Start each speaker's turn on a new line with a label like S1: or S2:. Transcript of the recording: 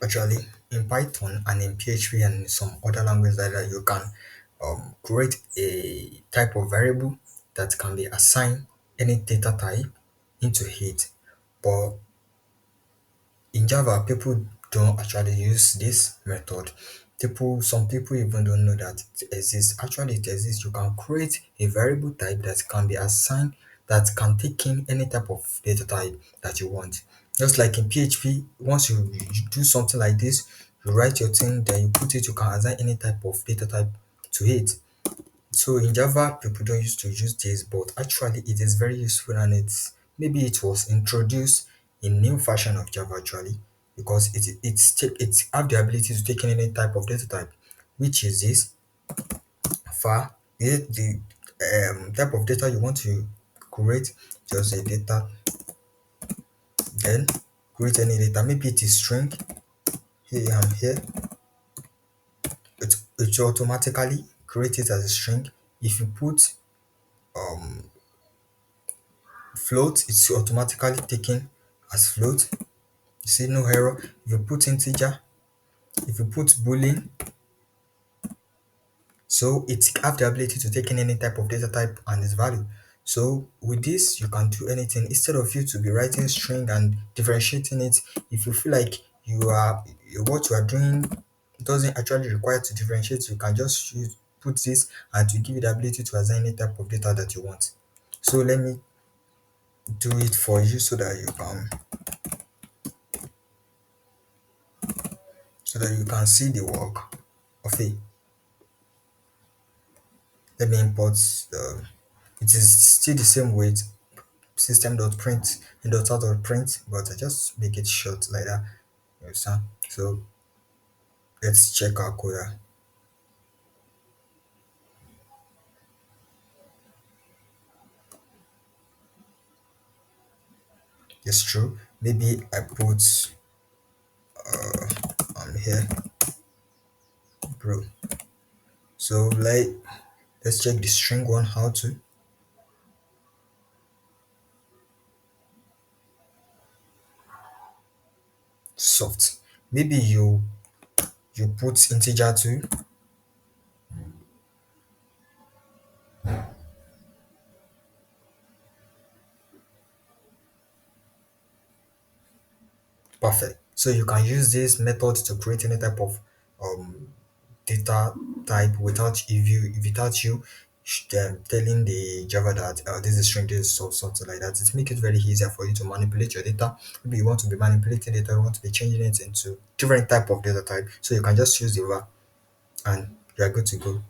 S1: Actually, in Python and in PHP and some other languages like that, you can create a type of variable that can be assigned any data type into it. But in Java, people don't actually use this method. Some people even don't know that it exists. Actually, it exists. You can create a variable type that can be assigned, that can take in any type of data type that you want. Just like in PHP, once you do something like this, you write your thing, then you put it, you can assign any type of data type to it. So in Java, people don't used to use this, but actually it is very useful, and maybe it was introduced in new version of Java actually, because it have the ability to take in any type of data type, which is this var. The type of data you want to create, just a data, then create any data. Maybe it is string. Here I am here. It will automatically create it as a string. If you put um float, it's automatically taken as float. You see no error. If you put integer, if you put boolean, so it have the ability to take in any type of data type and its value. So with this, you can do anything instead of you to be writing string and differentiating it. If you feel like what you are doing doesn't actually require to differentiate, you can just put this, and to give you the ability to assign any type of data that you want. So let me do it for you so that you can see the work of it. Let me import it is still the same with system.print and .out.print, but I just make it short like that. You understand? So let's check our code out. It's true. Maybe I put here bro. So let's check the string one, how to soft. Maybe you put integer too. Perfect. So you can use this method to create any type of um data type without you telling the Java that this is string, this is something like that. It make it very easier for you to manipulate your data. Maybe you want to be manipulating data, you want to be changing it into different type of data type. So you can just use the var and you are good to go.